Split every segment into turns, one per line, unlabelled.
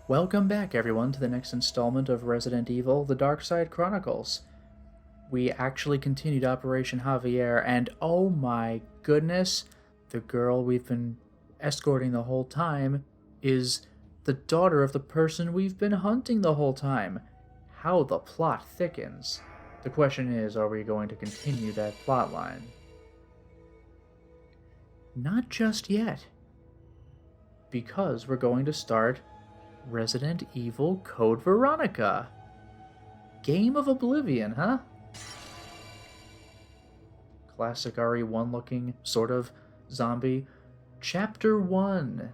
Welcome back, everyone, to the next installment of Resident Evil, the Darkside Chronicles. We actually continued Operation Javier, and oh my goodness, the girl we've been escorting the whole time is the daughter of the person we've been hunting the whole time. How the plot thickens. The question is, are we going to continue that plot line? Not just yet. Because we're going to start Resident Evil Code Veronica. Game of Oblivion, huh? Classic RE1 looking, sort of, zombie. Chapter 1.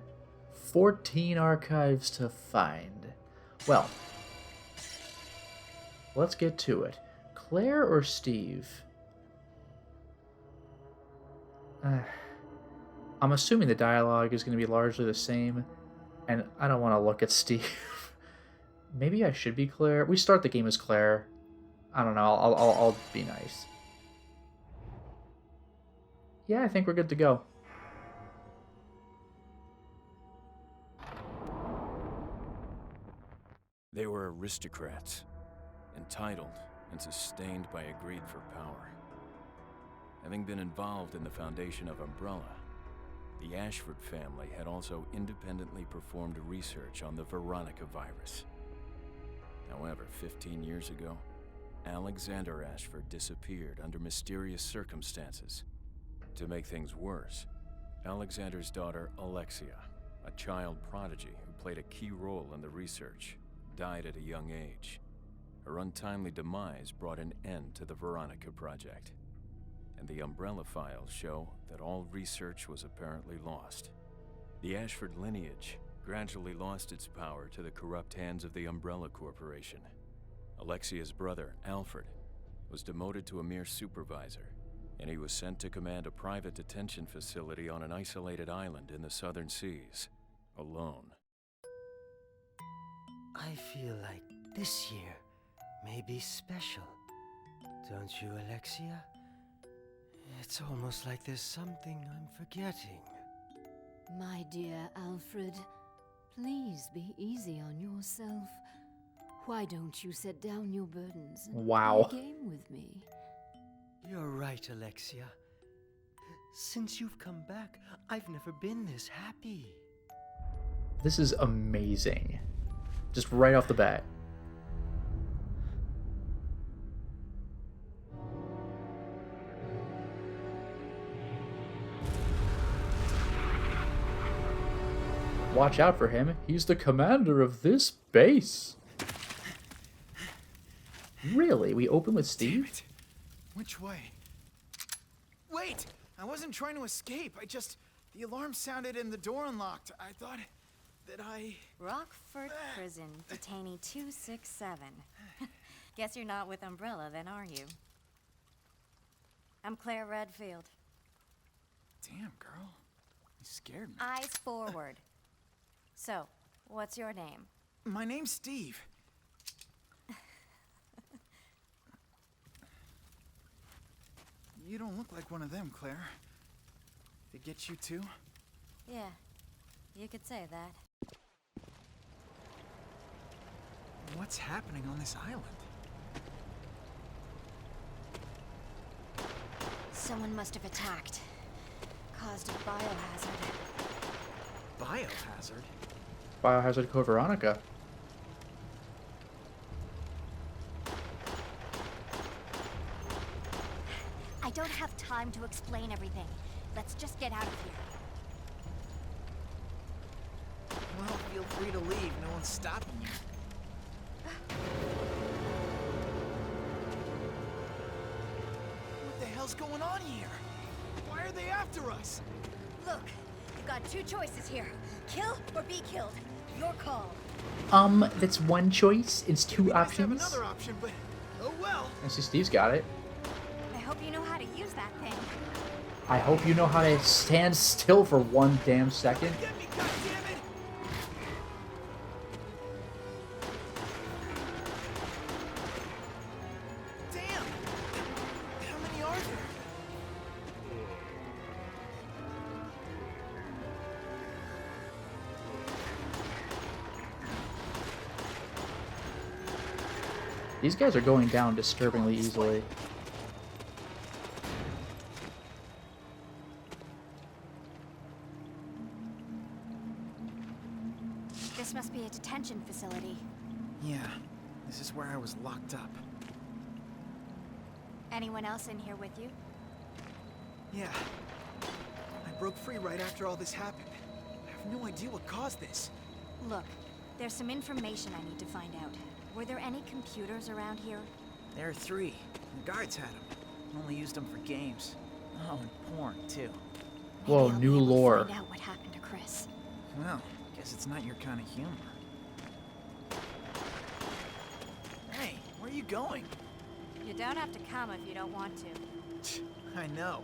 14 archives to find. Well, let's get to it. Claire or Steve? I'm assuming the dialogue is going to be largely the same, and I don't want to look at Steve. Maybe I should be Claire. We start the game as Claire. I don't know. I'll be nice. Yeah, I think we're good to go.
They were aristocrats, entitled and sustained by a greed for power. Having been involved in the foundation of Umbrella, the Ashford family had also independently performed research on the Veronica virus. However, 15 years ago, Alexander Ashford disappeared under mysterious circumstances. To make things worse, Alexander's daughter, Alexia, a child prodigy who played a key role in the research, died at a young age. Her untimely demise brought an end to the Veronica project, and the Umbrella files show that all research was apparently lost. The Ashford lineage gradually lost its power to the corrupt hands of the Umbrella Corporation. Alexia's brother, Alfred, was demoted to a mere supervisor, and he was sent to command a private detention facility on an isolated island in the southern seas, alone.
I feel like this year may be special. Don't you, Alexia? It's almost like there's something I'm forgetting.
My dear Alfred, please be easy on yourself. Why don't you set down your burdens and
Wow.
play a game with me?
You're right, Alexia. Since you've come back, I've never been this happy.
This is amazing. Just right off the bat. Watch out for him. He's the commander of this base. Really? We open with Steve?
Damn it. Which way? Wait! I wasn't trying to escape. The alarm sounded and the door unlocked. I thought that
Rockford Prison, detainee 267. Guess you're not with Umbrella then, are you? I'm Claire Redfield.
Damn, girl. You scared me.
Eyes forward. So, what's your name?
My name's Steve. You don't look like one of them, Claire. They get you too?
Yeah, you could say that.
What's happening on this island?
Someone must have attacked. Caused a biohazard.
Biohazard?
Biohazard Code Veronica.
I don't have time to explain everything. Let's just get out of here.
Well, feel free to leave. No one's stopping you. What the hell's going on here? Why are they after us?
Look, you've got two choices here. Kill or be killed. Your call.
That's one choice. It's two
We might have
options.
another option, but oh well.
I see Steve's got it.
I hope you know how to use that thing.
I hope you know how to stand still for one damn second.
Get me, goddammit! Damn! How many are there?
These guys are going down disturbingly easily.
This must be a detention facility.
Yeah, this is where I was locked up.
Anyone else in here with you?
Yeah. I broke free right after all this happened. I have no idea what caused this.
Look, there's some information I need to find out. Were there any computers around here?
There are 3. The guards had them. Only used them for games. Oh, and porn, too.
Whoa,
Maybe I'll
new
be able to
lore.
Find out what happened to Chris.
Well, guess it's not your kind of humor. Hey, where are you going?
You don't have to come if you don't want to.
I know.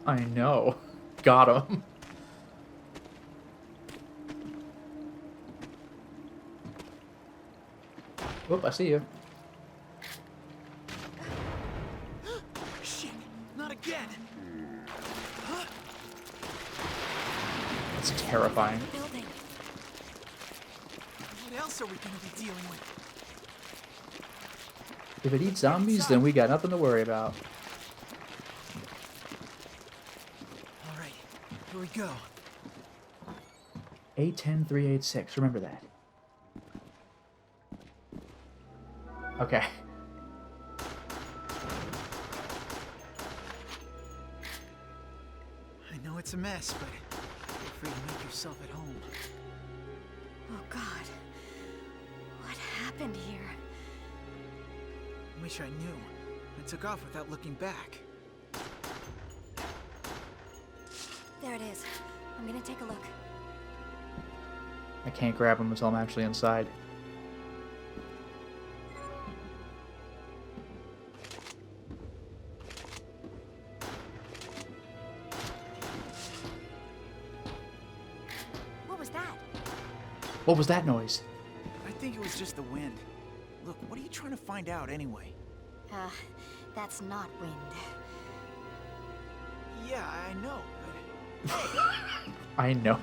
I know. Got him. Whoop, I see you.
Shit, not again.
It's terrifying.
Building.
What else are we gonna be dealing with?
If it eats zombies, then we got nothing to worry about.
All right, here we go.
A10386. Remember that. Okay.
I know it's a mess, but feel free to make yourself at home.
Oh God. What happened here?
Wish I knew. I took off without looking back.
There it is. I'm gonna take a look.
I can't grab him until I'm actually inside.
What was that?
What was that noise?
I think it was just the wind. Look, what are you trying to find out anyway?
That's not wind.
Yeah, I know, but
I know.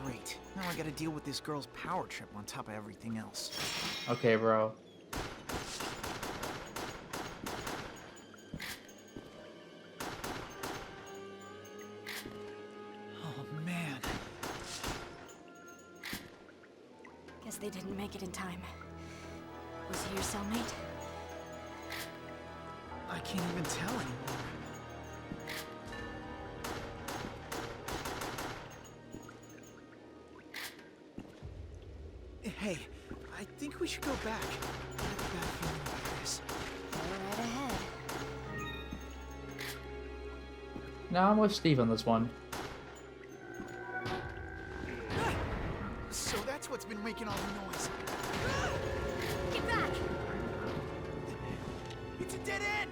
Great. Now I gotta deal with this girl's power trip on top of everything else.
Okay, bro.
oh man.
Guess they didn't make it in time. Was he your cellmate?
I can't even tell anymore. Hey, I think we should go back. I have a bad feeling about this.
Go right ahead.
No, I'm with Steve on this one.
So that's what's been making all the noise.
Get back!
It's a dead end!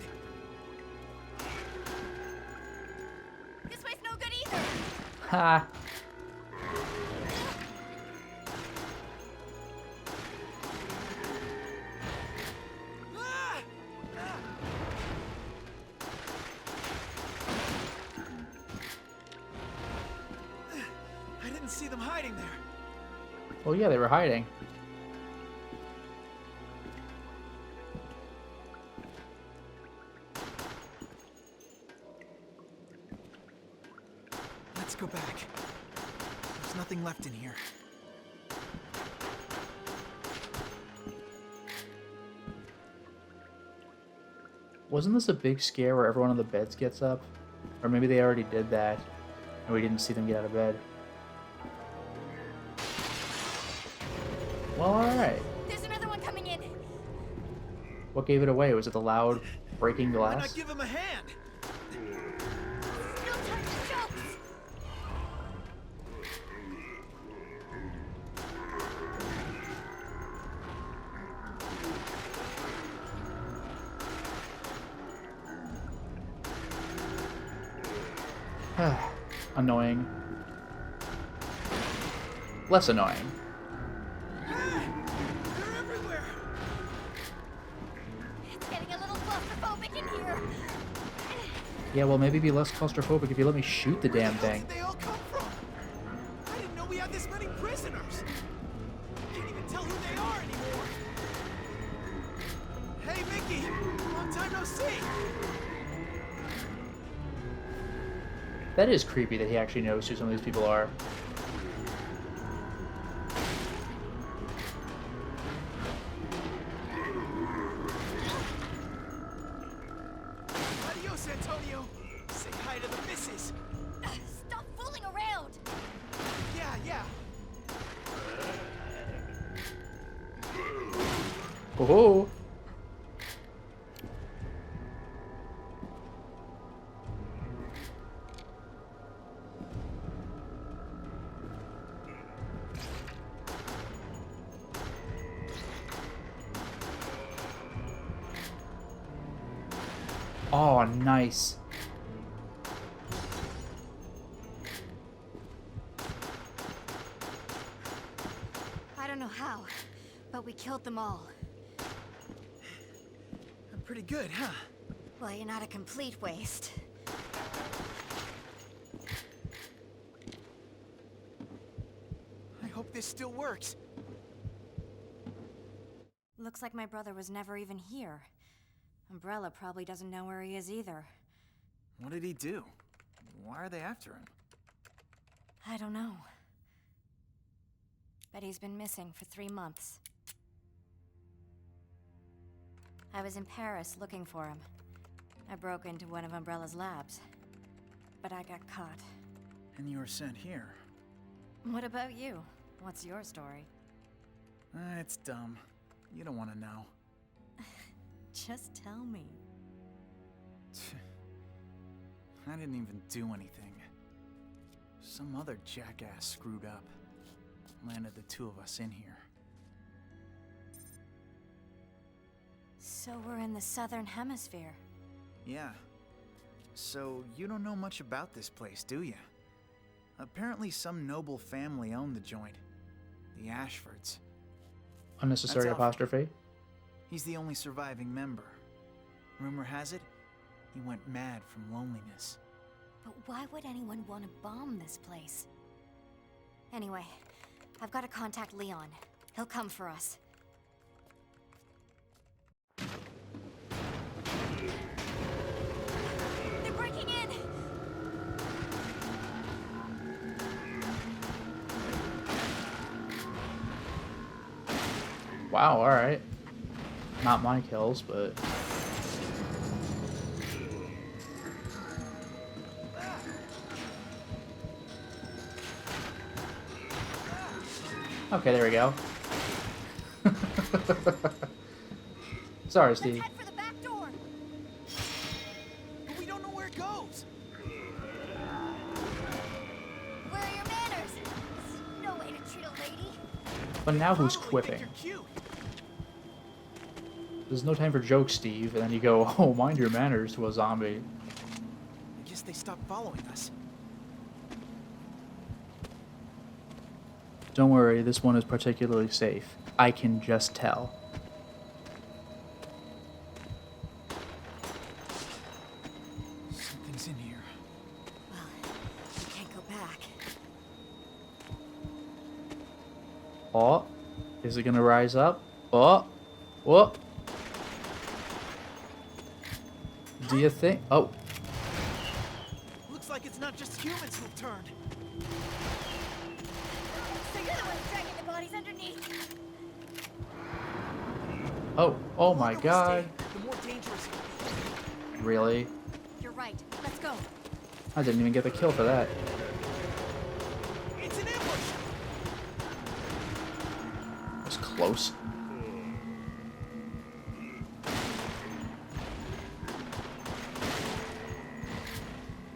This way's no good either!
Ha!
Ah! I didn't see them hiding there.
Oh yeah, they were hiding.
Let's go back. There's nothing left in here.
Wasn't this a big scare where everyone on the beds gets up? Or maybe they already did that, and we didn't see them get out of bed. Well, alright.
There's another one coming in!
What gave it away? Was it the loud breaking
Why
glass?
not give him a hand?
No time for jokes!
Annoying. Less annoying.
They're everywhere!
It's getting a little claustrophobic in here!
Yeah, well, maybe be less claustrophobic if you let me shoot the damn
Where the hell
thing.
did they all come from? I didn't know we had this many prisoners. tell who they are anymore. Hey, Mickey! Long time no see!
That is creepy that he actually knows who some of these people are.
Adios, Antonio! Say hi to the missus!
Stop fooling around!
Yeah.
Oh. Oh, nice.
I don't know how, but we killed them all.
I'm pretty good, huh?
Well, you're not a complete waste.
I hope this still works.
Looks like my brother was never even here. Umbrella probably doesn't know where he is either.
What did he do? Why are they after him?
I don't know. But he's been missing for 3 months. I was in Paris looking for him. I broke into one of Umbrella's labs. But I got caught.
And you were sent here.
What about you? What's your story?
It's dumb. You don't want to know.
Just tell me.
I didn't even do anything. Some other jackass screwed up. Landed the two of us in here.
So we're in the southern hemisphere.
Yeah. So you don't know much about this place, do you? Apparently some noble family owned the joint. The Ashfords.
Unnecessary
That's
apostrophe.
He's the only surviving member. Rumor has it, he went mad from loneliness.
But why would anyone want to bomb this place? Anyway, I've got to contact Leon. He'll come for us. They're breaking in!
Wow, alright. Not my kills, but... Okay, there we go. Sorry, Steve.
Let's head for the back door!
But we don't know where it goes.
Where are your manners? It's no way to treat a lady.
But now who's
Probably think
quipping?
you're cute.
There's no time for jokes, Steve. And then you go, oh, mind your manners to a zombie.
I guess they stopped following us.
Don't worry, this one is particularly safe. I can just tell.
Something's in here.
Well, we can't go back.
Oh, is it gonna rise up? Oh, oh. Do you think? Oh,
Looks like it's not just humans who've turned.
So you're the one dragging the bodies underneath.
oh my
The longer we
God!
stay, the more dangerous it will be.
Really?
You're right. Let's go.
I didn't even get the kill for that.
It's an ambush.
It was close.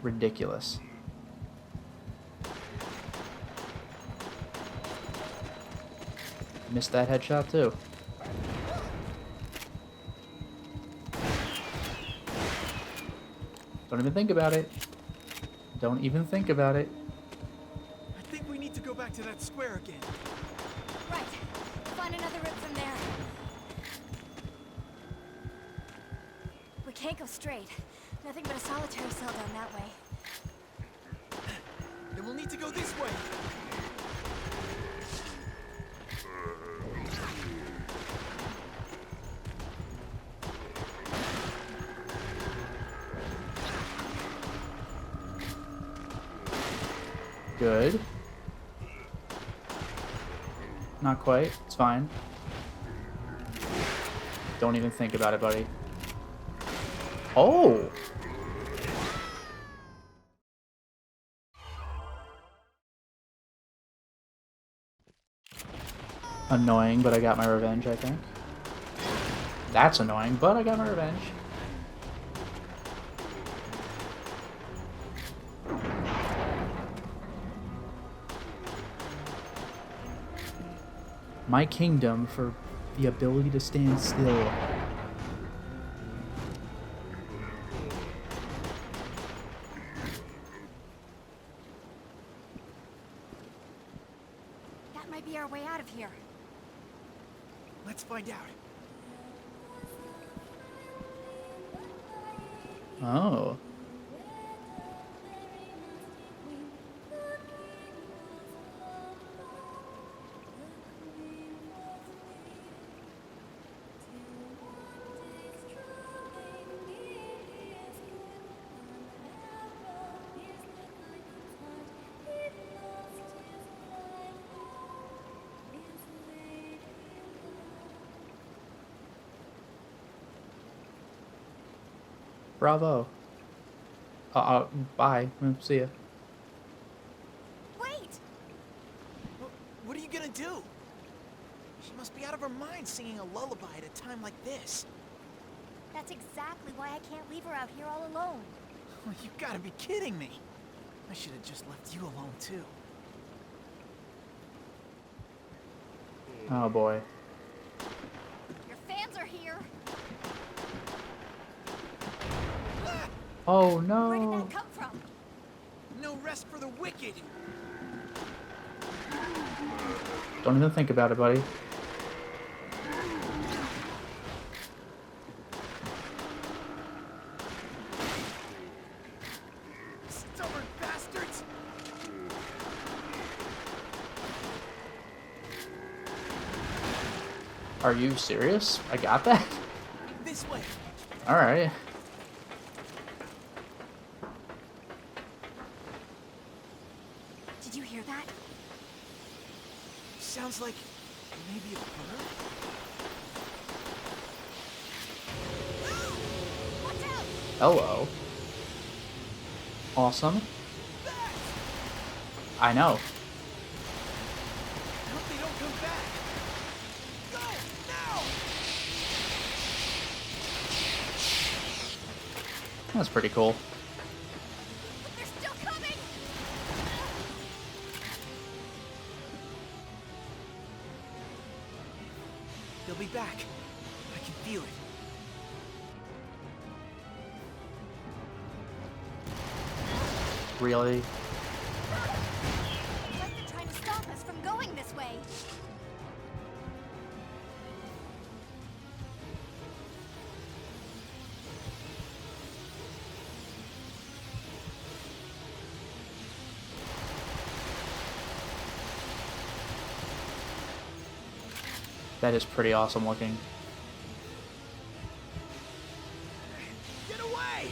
Ridiculous. Missed that headshot too. Don't even think about it. Don't even think about it.
I think we need to go back to that square again.
Right. Find another route from there. We can't go straight. Nothing but a solitary cell down that way.
Then we'll need to go this way.
Good. Not quite. It's fine. Don't even think about it, buddy. Oh! Annoying, but I got my revenge, I think. That's annoying, but I got my revenge. My kingdom for the ability to stand still.
That might be our way out of here.
Let's find out.
Oh. Bravo. Bye. See ya.
Wait!
What are you gonna do? She must be out of her mind singing a lullaby at a time like this.
That's exactly why I can't leave her out here all alone.
You gotta be kidding me. I should have just left you alone, too.
Oh boy.
Your fans are here.
Oh
Where did
no.
that come from?
No rest for the wicked.
Don't even think about it, buddy.
Stubborn bastards.
Are you serious? I got that?
This way.
Alright.
Did you hear that?
Sounds like maybe a bird?
Watch out!
Hello. Awesome. I know.
I hope they don't come back. Go now!
That's pretty cool.
They're still coming!
They'll be back. I can feel it.
Really?
It's like they're trying to stop us from going this way.
That is pretty awesome looking.
Get away!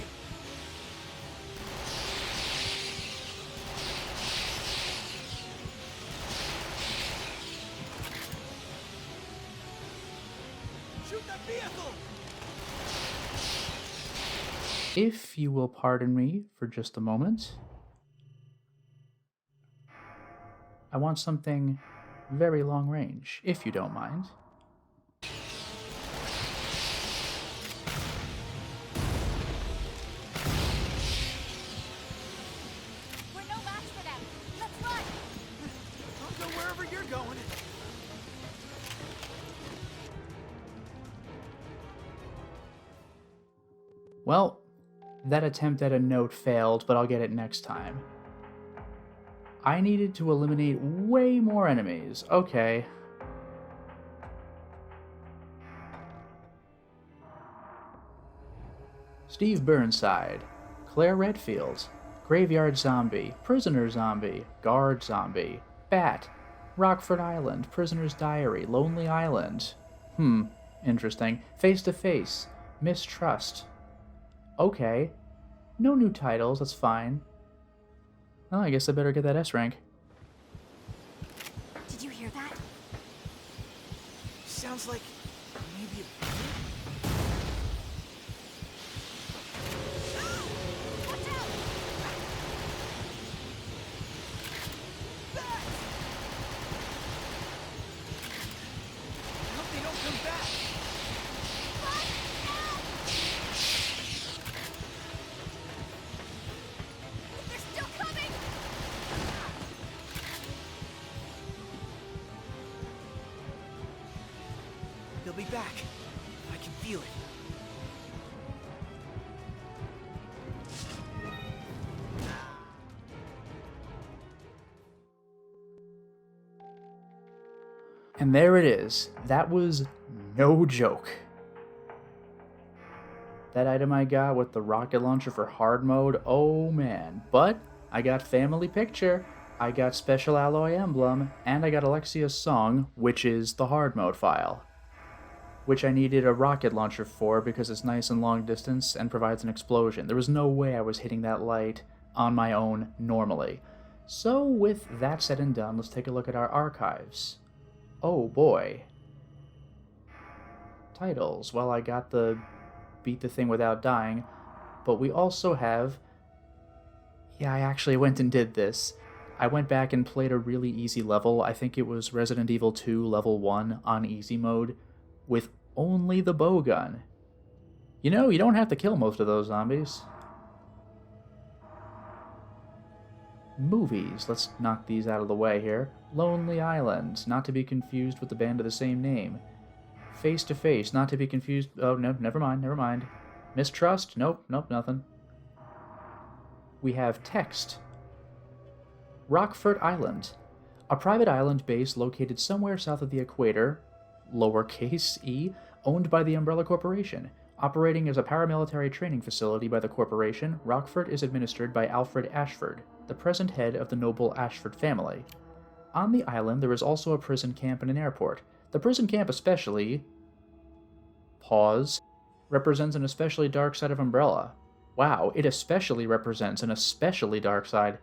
Shoot that vehicle!
If you will pardon me for just a moment, I want something very long range, if you don't mind.
We're no match for them. Let's run!
I'll go wherever you're going.
Well, that attempt at a note failed, but I'll get it next time. I needed to eliminate way more enemies. Okay. Steve Burnside, Claire Redfield, Graveyard Zombie, Prisoner Zombie, Guard Zombie, Bat, Rockford Island, Prisoner's Diary, Lonely Island. Interesting. Face to Face, Mistrust. Okay. No new titles, that's fine. Oh, I guess I better get that S rank.
sounds like maybe a bird?
Watch out!
I hope they don't come back.
They're still coming!
They'll be back. I can feel it.
And there it is. That was no joke. That item I got with the rocket launcher for hard mode, oh man. But I got family picture, I got special alloy emblem, and I got Alexia's song, which is the hard mode file. Which I needed a rocket launcher for because it's nice and long distance and provides an explosion. There was no way I was hitting that light on my own normally. So with that said and done, let's take a look at our archives. Oh boy. Titles. Well, I got the beat the thing without dying, but we also have... Yeah, I actually went and did this. I went back and played a really easy level. I think it was Resident Evil 2 level 1 on easy mode with only the bowgun. You know, you don't have to kill most of those zombies. Movies. Let's knock these out of the way here. Lonely Island, not to be confused with the band of the same name. Face to Face, not to be confused... Oh, no, never mind. Mistrust? Nope, nothing. We have Text. Rockford Island, a private island base located somewhere south of the equator, lowercase e, owned by the Umbrella Corporation. Operating as a paramilitary training facility by the corporation, Rockford is administered by Alfred Ashford, the present head of the noble Ashford family. On the island, there is also a prison camp and an airport. The prison camp especially... represents an especially dark side of Umbrella. Wow, it especially represents an especially dark side.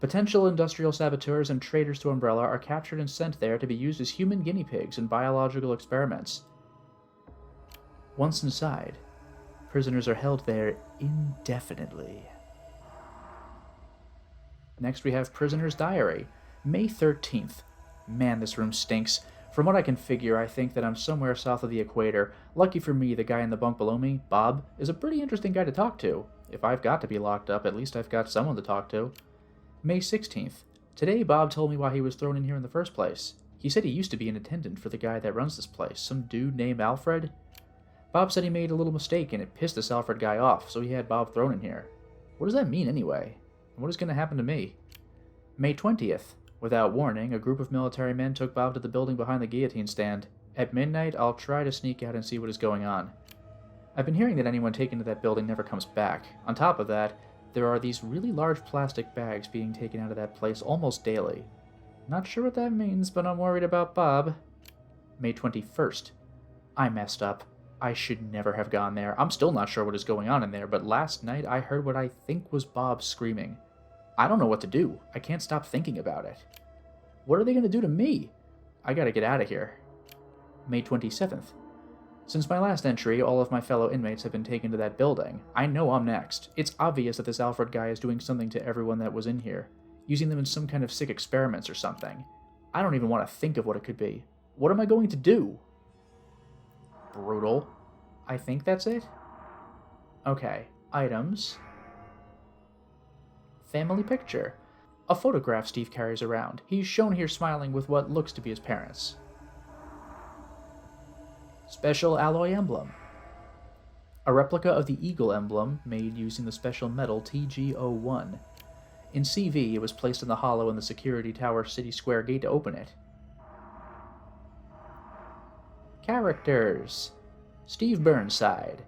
Potential industrial saboteurs and traitors to Umbrella are captured and sent there to be used as human guinea pigs in biological experiments. Once inside, prisoners are held there indefinitely. Next we have Prisoner's Diary, May 13th. Man, this room stinks. From what I can figure, I think that I'm somewhere south of the equator. Lucky for me, the guy in the bunk below me, Bob, is a pretty interesting guy to talk to. If I've got to be locked up, at least I've got someone to talk to. May 16th. Today, Bob told me why he was thrown in here in the first place. He said he used to be an attendant for the guy that runs this place, some dude named Alfred. Bob said he made a little mistake and it pissed this Alfred guy off, so he had Bob thrown in here. What does that mean anyway? And what is going to happen to me? May 20th. Without warning, a group of military men took Bob to the building behind the guillotine stand. At midnight, I'll try to sneak out and see what is going on. I've been hearing that anyone taken to that building never comes back. On top of that, there are these really large plastic bags being taken out of that place almost daily. Not sure what that means, but I'm worried about Bob. May 21st. I messed up. I should never have gone there. I'm still not sure what is going on in there, but last night I heard what I think was Bob screaming. I don't know what to do. I can't stop thinking about it. What are they going to do to me? I gotta get out of here. May 27th. Since my last entry, all of my fellow inmates have been taken to that building. I know I'm next. It's obvious that this Alfred guy is doing something to everyone that was in here, using them in some kind of sick experiments or something. I don't even want to think of what it could be. What am I going to do? Brutal. I think that's it? Okay, items. Family picture. A photograph Steve carries around. He's shown here smiling with what looks to be his parents. Special alloy emblem. A replica of the eagle emblem made using the special metal TG01. In CV, it was placed in the hollow in the security tower city square gate to open it. Characters. Steve Burnside.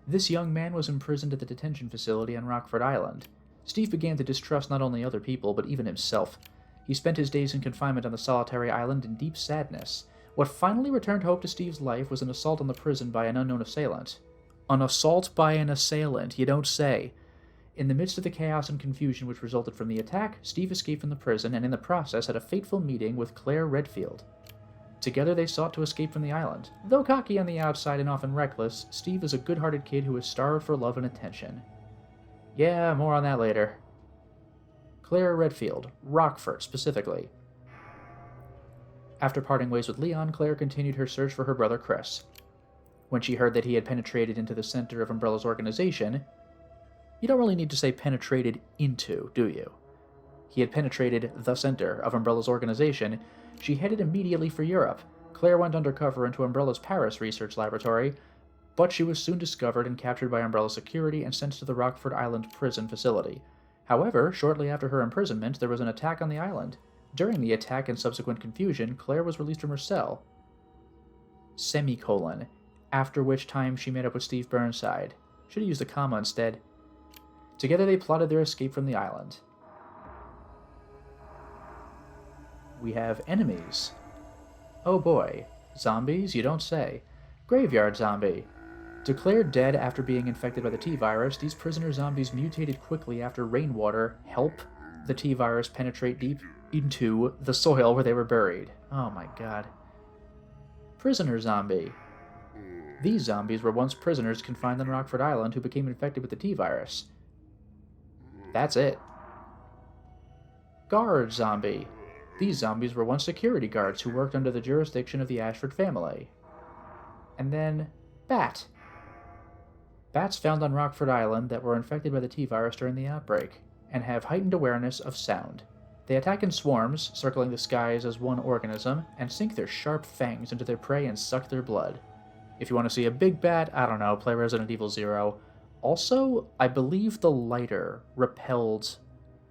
This young man was imprisoned at the detention facility on Rockford Island. Steve began to distrust not only other people, but even himself. He spent his days in confinement on the solitary island in deep sadness. What finally returned hope to Steve's life was an assault on the prison by an unknown assailant. An assault by an assailant, you don't say. In the midst of the chaos and confusion which resulted from the attack, Steve escaped from the prison and in the process had a fateful meeting with Claire Redfield. Together they sought to escape from the island. Though cocky on the outside and often reckless, Steve is a good-hearted kid who is starved for love and attention. Yeah, more on that later. Claire Redfield, Rockford specifically. After parting ways with Leon, Claire continued her search for her brother Chris. When she heard that he had penetrated into the center of Umbrella's organization, you don't really need to say penetrated into, do you? He had penetrated the center of Umbrella's organization. She headed immediately for Europe. Claire went undercover into Umbrella's Paris research laboratory, but she was soon discovered and captured by Umbrella security and sent to the Rockford Island prison facility. However, shortly after her imprisonment, there was an attack on the island. During the attack and subsequent confusion, Claire was released from her cell. Semicolon. After which time she met up with Steve Burnside. Should have used a comma instead. Together they plotted their escape from the island. We have enemies. Oh boy. Zombies? You don't say. Graveyard zombie. Declared dead after being infected by the T-virus, these prisoner zombies mutated quickly after rainwater helped the T-virus penetrate deep into the soil where they were buried. Oh my god. Prisoner zombie. These zombies were once prisoners confined on Rockford Island who became infected with the T-virus. That's it. Guard zombie. These zombies were once security guards who worked under the jurisdiction of the Ashford family. And then, Bat. Bats found on Rockford Island that were infected by the T-virus during the outbreak, and have heightened awareness of sound. They attack in swarms, circling the skies as one organism, and sink their sharp fangs into their prey and suck their blood. If you want to see a big bat, I don't know, play Resident Evil 0. Also, I believe the lighter repelled,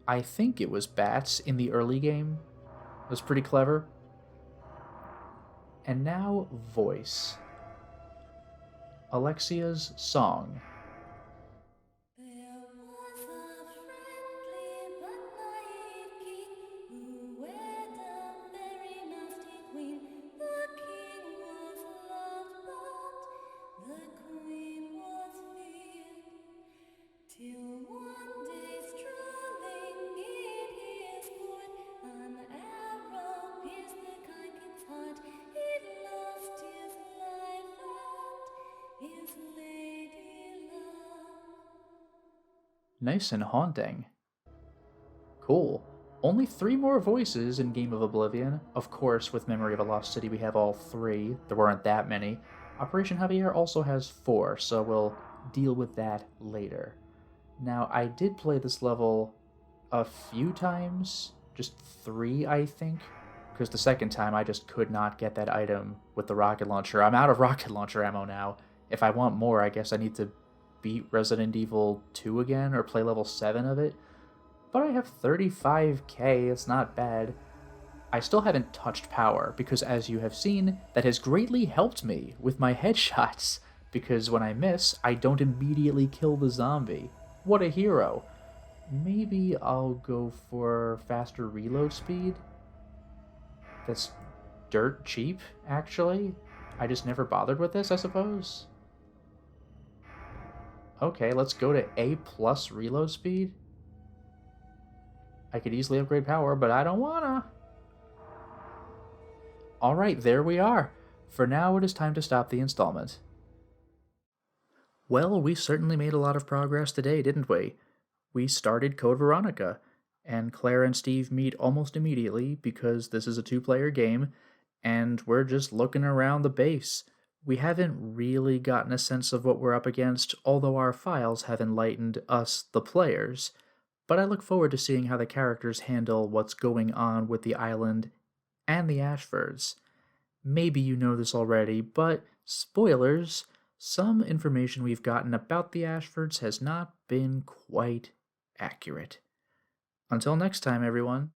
I think it was bats in the early game. It was pretty clever. And now, voice. Alexia's song.
There was a friendly but naive king who wed a very nasty queen. The king was loved, but the queen was feared. Till one day, strolling in his court, an arrow pierced the kind king's heart. He lost his life and his lady love.
Nice and haunting. Cool. Only 3 more voices in Game of Oblivion. Of course, with Memory of a Lost City, we have all 3. There weren't that many. Operation Javier also has 4, so we'll deal with that later. Now, I did play this level a few times. Just 3, I think. Because the second time, I just could not get that item with the rocket launcher. I'm out of rocket launcher ammo now. If I want more, I guess I need to beat Resident Evil 2 again, or play level 7 of it. But I have 35k, it's not bad. I still haven't touched power, because as you have seen, that has greatly helped me with my headshots, because when I miss, I don't immediately kill the zombie. What a hero. Maybe I'll go for faster reload speed? That's dirt cheap, actually. I just never bothered with this, I suppose. Okay, let's go to A+ reload speed. I could easily upgrade power, but I don't wanna. Alright, there we are. For now, it is time to stop the installment. Well, we certainly made a lot of progress today, didn't we? We started Code Veronica, and Claire and Steve meet almost immediately because this is a 2-player game, and we're just looking around the base. We haven't really gotten a sense of what we're up against, although our files have enlightened us, the players. But I look forward to seeing how the characters handle what's going on with the island and the Ashfords. Maybe you know this already, but spoilers, some information we've gotten about the Ashfords has not been quite accurate. Until next time, everyone.